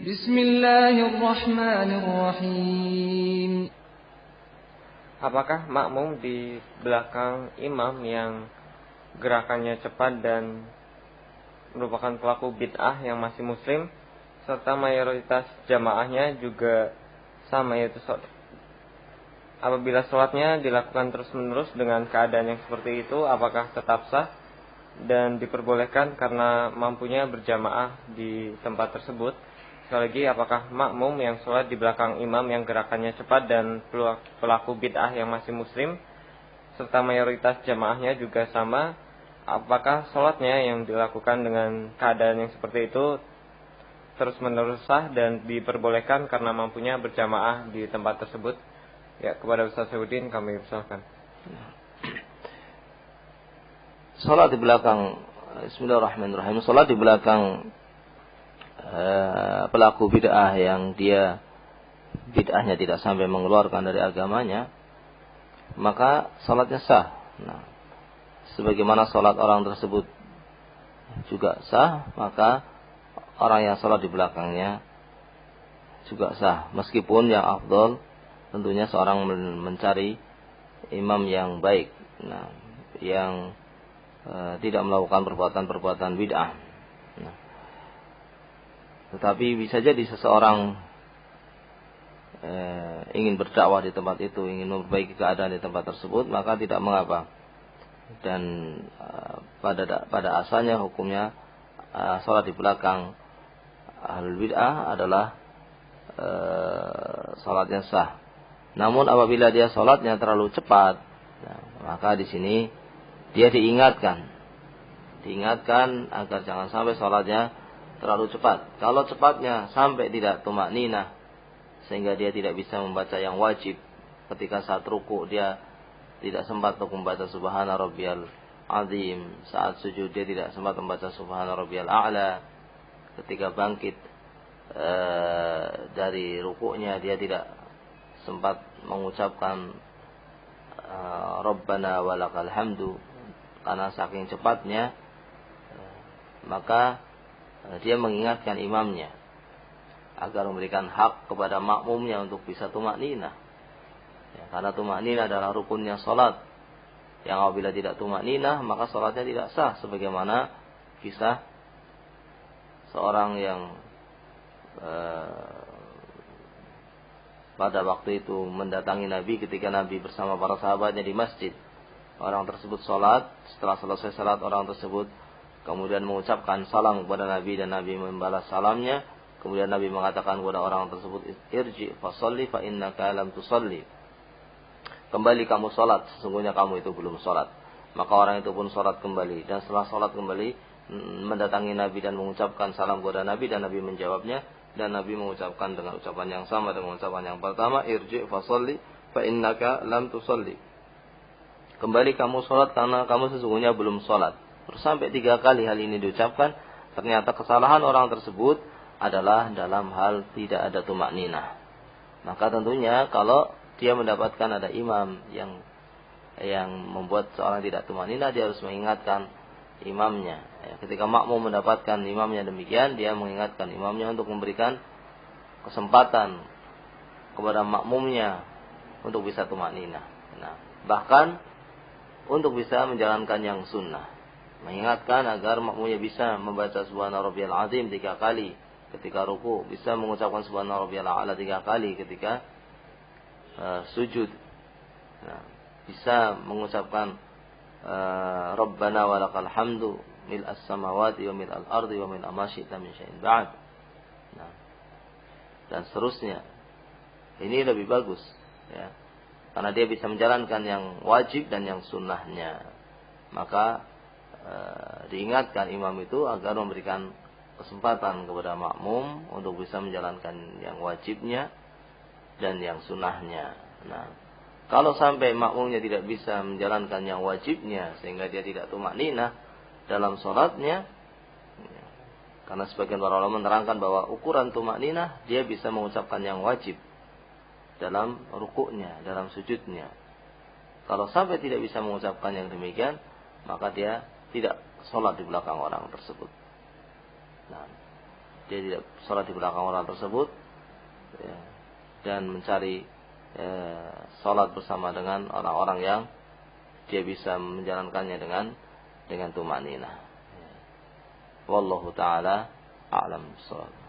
Bismillahirrahmanirrahim. Apakah makmum di belakang imam yang gerakannya cepat dan merupakan pelaku bid'ah yang masih muslim, serta mayoritas jamaahnya juga sama, yaitu apabila sholatnya dilakukan terus-menerus dengan keadaan yang seperti itu, apakah tetap sah dan diperbolehkan karena mampunya berjamaah di tempat tersebut? Sekali lagi, apakah makmum yang sholat di belakang imam yang gerakannya cepat dan pelaku bid'ah yang masih muslim, serta mayoritas jamaahnya juga sama, apakah sholatnya yang dilakukan dengan keadaan yang seperti itu terus-menerus sah dan diperbolehkan karena mampunya berjamaah di tempat tersebut? Ya, kepada Ustaz Syaifuddin kami persilakan. Salat di belakang, Bismillahirrahmanirrahim. Salat di belakang pelaku bid'ah yang dia bid'ahnya tidak sampai mengeluarkan dari agamanya, maka salatnya sah. Nah, sebagaimana salat orang tersebut juga sah, maka orang yang salat di belakangnya juga sah. Meskipun yang afdal tentunya seorang mencari imam yang baik, nah, yang tidak melakukan perbuatan-perbuatan bid'ah. Nah, tetapi bisa jadi seseorang ingin berdakwah di tempat itu, ingin memperbaiki keadaan di tempat tersebut, maka tidak mengapa. Dan pada asalnya hukumnya salat di belakang ahlul bid'ah adalah salatnya sah. Namun apabila dia salatnya terlalu cepat, nah, maka di sini dia diingatkan agar jangan sampai salatnya terlalu cepat. Kalau cepatnya sampai tidak tumakninah, sehingga dia tidak bisa membaca yang wajib. Ketika saat ruku dia tidak sempat untuk membaca subhana rabbiyal azim. Saat sujud dia tidak sempat membaca subhana rabbiyal a'la. Ketika bangkit dari rukuknya dia tidak sempat mengucapkan Rabbana walakal hamdu, karena saking cepatnya, maka dia mengingatkan imamnya agar memberikan hak kepada makmumnya untuk bisa tumakninah. Ya, karena tumakninah adalah rukunnya salat. Yang apabila tidak tumakninah, maka salatnya tidak sah, sebagaimana kisah seorang yang pada waktu itu mendatangi Nabi ketika Nabi bersama para sahabatnya di masjid. Orang tersebut salat, setelah selesai salat orang tersebut kemudian mengucapkan salam kepada Nabi dan Nabi membalas salamnya. Kemudian Nabi mengatakan kepada orang tersebut, irji fasalli fa innaka lam tusalli. Kembali kamu salat, sesungguhnya kamu itu belum salat. Maka orang itu pun salat kembali, dan setelah salat kembali mendatangi Nabi dan mengucapkan salam kepada Nabi, dan Nabi menjawabnya, dan Nabi mengucapkan dengan ucapan yang sama dengan ucapan yang pertama, irji fasalli fa innaka lam tusalli. Kembali kamu salat karena kamu sesungguhnya belum salat. Terus sampai 3 kali hal ini diucapkan, ternyata kesalahan orang tersebut adalah dalam hal tidak ada tumakninah. Maka tentunya kalau dia mendapatkan ada imam yang membuat seorang tidak tumakninah, dia harus mengingatkan imamnya. Ya, ketika makmum mendapatkan imamnya demikian, dia mengingatkan imamnya untuk memberikan kesempatan kepada makmumnya untuk bisa tumakninah. Nah, bahkan untuk bisa menjalankan yang sunnah, mengingatkan agar makmumnya bisa membaca subhana rabbiyal azim 3 kali ketika ruku, bisa mengucapkan subhana rabbiyal a'la 3 kali ketika sujud. Nah, bisa mengucapkan Rabbana walakal hamdu mil'as samawati wa mil'al ardi wa mil'a ma syi'ta min syai'in ba'd. Nah, dan seterusnya. Ini lebih bagus, ya. Karena dia bisa menjalankan yang wajib dan yang sunnahnya. Maka diingatkan imam itu agar memberikan kesempatan kepada makmum untuk bisa menjalankan yang wajibnya dan yang sunnahnya. Nah, kalau sampai makmumnya tidak bisa menjalankan yang wajibnya sehingga dia tidak tumakninah dalam sholatnya, karena sebagian para ulama menerangkan bahwa ukuran tumakninah dia bisa mengucapkan yang wajib dalam rukuknya, dalam sujudnya. Kalau sampai tidak bisa mengucapkan yang demikian, maka dia tidak sholat di belakang orang tersebut. Nah, dia tidak sholat di belakang orang tersebut, ya, dan mencari sholat bersama dengan orang-orang yang dia bisa menjalankannya dengan tumanina. Wallahu taala a'lam bishawab.